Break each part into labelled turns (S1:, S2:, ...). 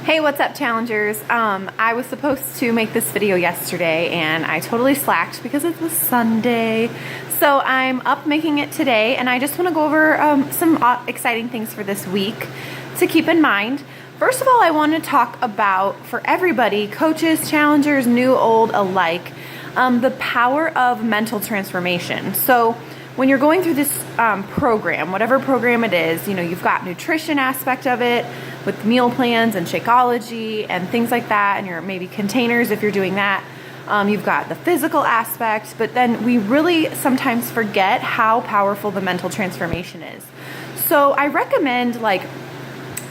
S1: Hey, what's up, challengers? I was supposed to make this video yesterday and I totally slacked because it was Sunday. So I'm up making it today, and I just want to go over some exciting things for this week to keep in mind. First of all, I want to talk about, for everybody, coaches, challengers, new, old, alike, the power of mental transformation. So when you're going through this program, whatever program it is, you've got nutrition aspect of it with meal plans and Shakeology and things like that, and your maybe containers if you're doing that. You've got the physical aspect, but then we really sometimes forget how powerful the mental transformation is. So I recommend, like,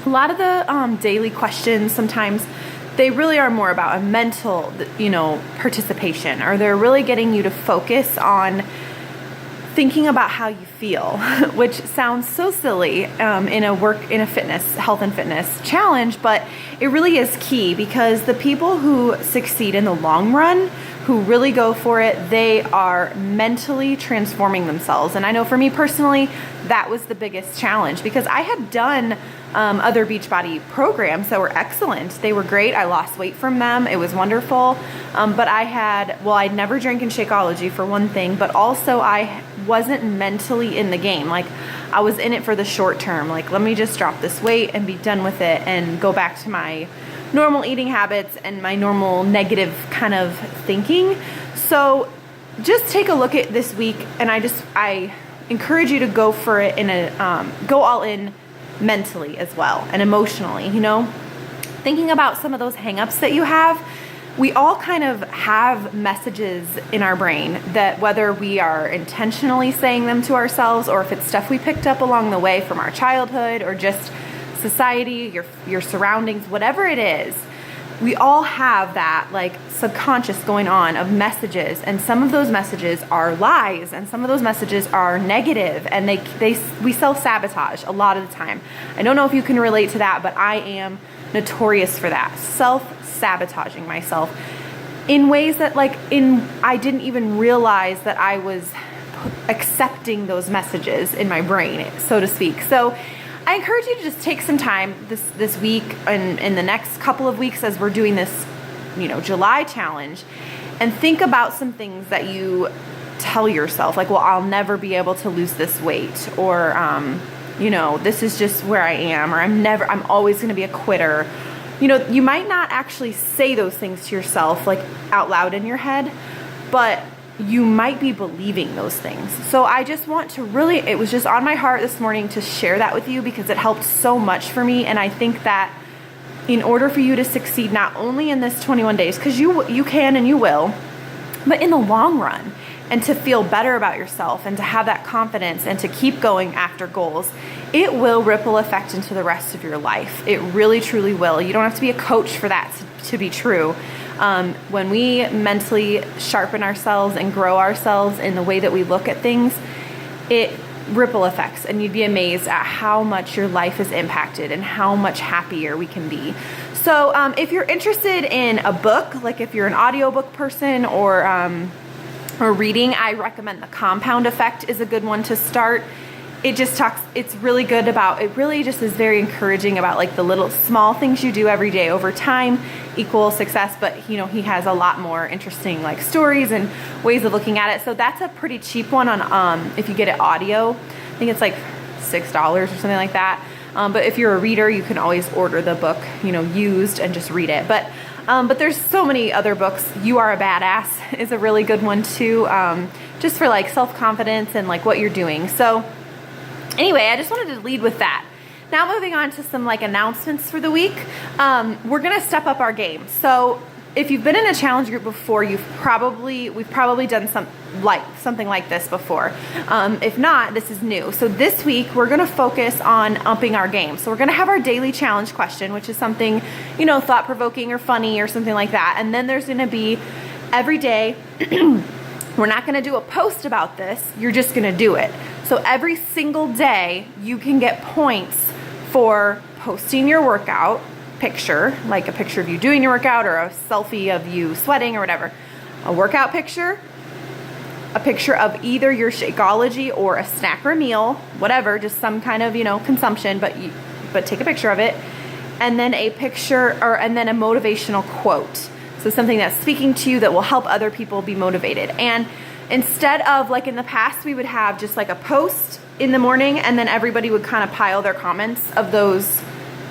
S1: a lot of the daily questions, sometimes they really are more about a mental, participation, or they're really getting you to focus on thinking about how you feel, which sounds so silly in a health and fitness challenge, but it really is key, because the people who succeed in the long run, who really go for it, they are mentally transforming themselves. And I know for me personally, that was the biggest challenge, because I had done other Beachbody programs that were excellent. They were great. I lost weight from them. It was wonderful. But I'd never drank in Shakeology, for one thing, but also I wasn't mentally in the game. Like, I was in it for the short term. Like, let me just drop this weight and be done with it and go back to my normal eating habits and my normal negative kind of thinking. So just take a look at this week, and I encourage you to go for it go all in mentally as well, and emotionally, thinking about some of those hangups that you have. We all kind of have messages in our brain that, whether we are intentionally saying them to ourselves, or if it's stuff we picked up along the way from our childhood, or just society, your surroundings, whatever it is, we all have that, like, subconscious going on of messages, and some of those messages are lies, and some of those messages are negative, and we self-sabotage a lot of the time. I don't know if you can relate to that, but I am notorious for that, self-sabotaging myself in ways that, I didn't even realize that I was accepting those messages in my brain, so to speak. So I encourage you to just take some time this week and in the next couple of weeks, as we're doing this, July challenge, and think about some things that you tell yourself, like, well, I'll never be able to lose this weight, or, this is just where I am, or I'm always going to be a quitter. You might not actually say those things to yourself, like, out loud in your head, but you might be believing those things. So I just want to it was just on my heart this morning to share that with you, because it helped so much for me. And I think that in order for you to succeed, not only in this 21 days, because you can and you will, but in the long run, and to feel better about yourself, and to have that confidence, and to keep going after goals, it will ripple effect into the rest of your life. It really, truly will. You don't have to be a coach for that to be true. When we mentally sharpen ourselves and grow ourselves in the way that we look at things, it ripple effects, and you'd be amazed at how much your life is impacted and how much happier we can be. So if you're interested in a book, like if you're an audiobook person or reading, I recommend The Compound Effect is a good one to start. It's really good about, it really just is very encouraging about, like, the little small things you do every day over time equal success. But he has a lot more interesting, like, stories and ways of looking at it. So that's a pretty cheap one on if you get it audio. I think it's like $6 or something like that. But if you're a reader, you can always order the book, used, and just read it. But there's so many other books. You Are a Badass is a really good one too, just for, like, self-confidence and, like, what you're doing. So anyway, I just wanted to lead with that. Now moving on to some, like, announcements for the week. We're going to step up our game. So if you've been in a challenge group before, we've probably done something like this before. If not, this is new. So this week we're going to focus on upping our game. So we're going to have our daily challenge question, which is something, thought-provoking or funny or something like that. And then there's going to be every day, we're not going to do a post about this. You're just going to do it. So every single day you can get points for posting your workout picture, like a picture of you doing your workout, or a selfie of you sweating or whatever. A workout picture, a picture of either your Shakeology or a snack or a meal, whatever, just some kind of, consumption, but take a picture of it. and then a picture, and then a motivational quote. So something that's speaking to you that will help other people be motivated. And instead of, like in the past, we would have just like a post in the morning, and then everybody would kind of pile their comments of those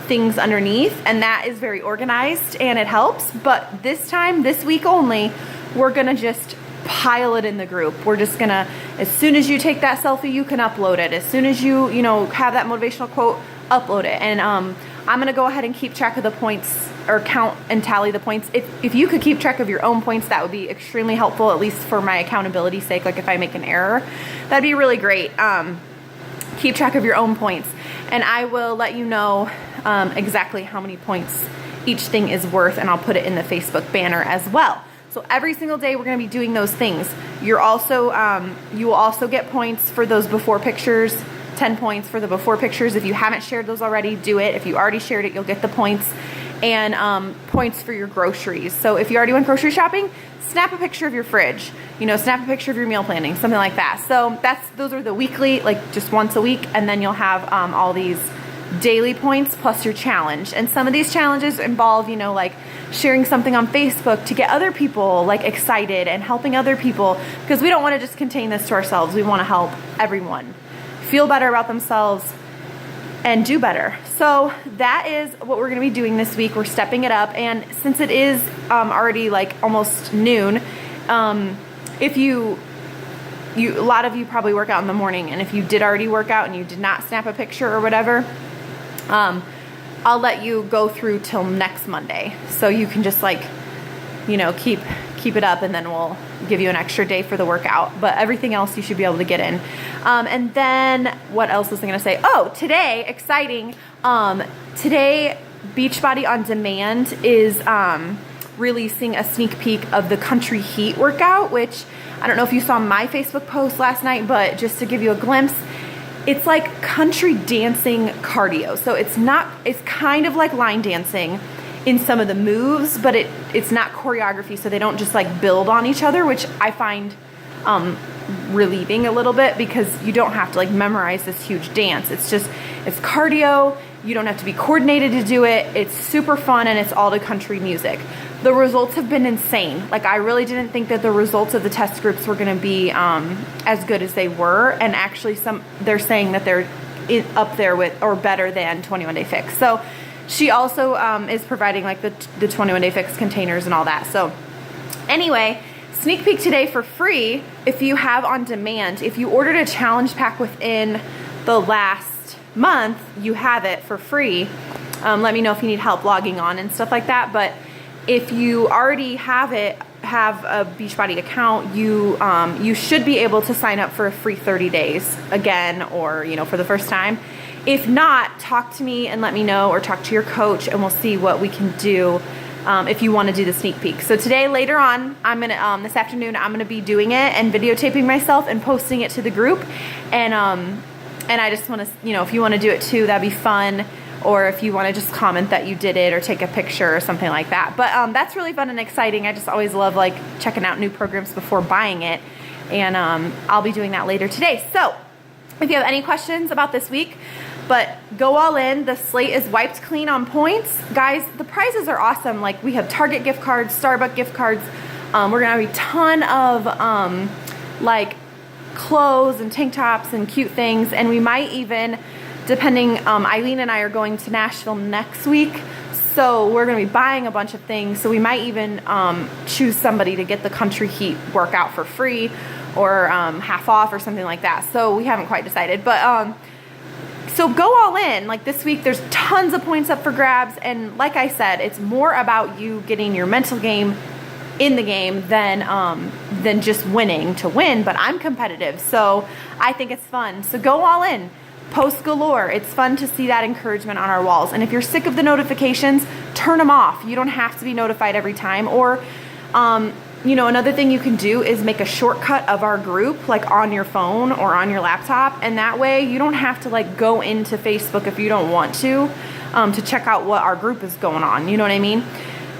S1: things underneath, and that is very organized and it helps. But this time, this week only, we're gonna just pile it in the group. We're just gonna, as soon as you take that selfie, you can upload it. As soon as you have that motivational quote, upload it. And I'm gonna go ahead and keep track of the points, or count and tally the points. If you could keep track of your own points, that would be extremely helpful, at least for my accountability sake. Like if I make an error, that'd be really great. Keep track of your own points, and I will let you know exactly how many points each thing is worth, and I'll put it in the Facebook banner as well. So every single day we're going to be doing those things. You're also you will also get points for those before pictures. 10 points for the before pictures. If you haven't shared those already, do it. If you already shared it, you'll get the points. And points for your groceries. So if you already went grocery shopping, snap a picture of your fridge. Snap a picture of your meal planning, something like that. So those are the weekly, like just once a week, and then you'll have all these daily points plus your challenge. And some of these challenges involve, like sharing something on Facebook to get other people like excited and helping other people, because we don't want to just contain this to ourselves. We want to help everyone feel better about themselves and do better. So that is what we're going to be doing this week. We're stepping it up, and since it is already like almost noon, if a lot of you probably work out in the morning, and if you did already work out and you did not snap a picture or whatever, I'll let you go through till next Monday, so you can just like keep it up, and then we'll give you an extra day for the workout. But everything else you should be able to get in. And then what else was I going to say? Oh, today, exciting. Today, Beachbody On Demand is releasing a sneak peek of the Country Heat workout, which I don't know if you saw my Facebook post last night, but just to give you a glimpse, it's like country dancing cardio. So it's kind of like line dancing in some of the moves, but it's not choreography, so they don't just like build on each other, which I find relieving a little bit, because you don't have to like memorize this huge dance. It's cardio. You don't have to be coordinated to do it. It's super fun, and it's all to country music. The results have been insane. Like I really didn't think that the results of the test groups were going to be as good as they were, and actually they're saying that they're up there with or better than 21 Day Fix. So she also is providing like the 21 Day Fix containers and all that. So anyway, sneak peek today for free if you have On Demand. If you ordered a challenge pack within the last month, you have it for free. Let me know if you need help logging on and stuff like that. But if you already have a Beachbody account, you should be able to sign up for a free 30 days again, or for the first time. If not, talk to me and let me know, or talk to your coach, and we'll see what we can do if you want to do the sneak peek. So today, later on, I'm gonna this afternoon, I'm gonna be doing it and videotaping myself and posting it to the group. And I just want to, if you want to do it too, that'd be fun. Or if you want to just comment that you did it, or take a picture or something like that. But that's really fun and exciting. I just always love like checking out new programs before buying it, and I'll be doing that later today. So if you have any questions about this week, but go all in. The slate is wiped clean on points. Guys, the prizes are awesome. Like we have Target gift cards, Starbucks gift cards. We're gonna have a ton of like clothes and tank tops and cute things. And we might even, depending, Eileen and I are going to Nashville next week. So we're gonna be buying a bunch of things. So we might even choose somebody to get the Country Heat workout for free, or half off or something like that. So we haven't quite decided, but so go all in. Like this week, there's tons of points up for grabs. And like I said, it's more about you getting your mental game in the game than just winning to win. But I'm competitive, so I think it's fun. So go all in. Post galore. It's fun to see that encouragement on our walls. And if you're sick of the notifications, turn them off. You don't have to be notified every time. Or another thing you can do is make a shortcut of our group, like on your phone or on your laptop, and that way you don't have to like go into Facebook if you don't want to check out what our group is going on. You know what I mean?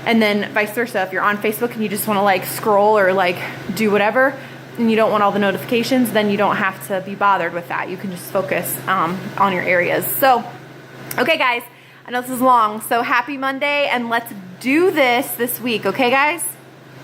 S1: And then vice versa, if you're on Facebook and you just want to like scroll or like do whatever, and you don't want all the notifications, then you don't have to be bothered with that. You can just focus on your areas. So, okay guys, I know this is long, so happy Monday, and let's do this week, okay guys?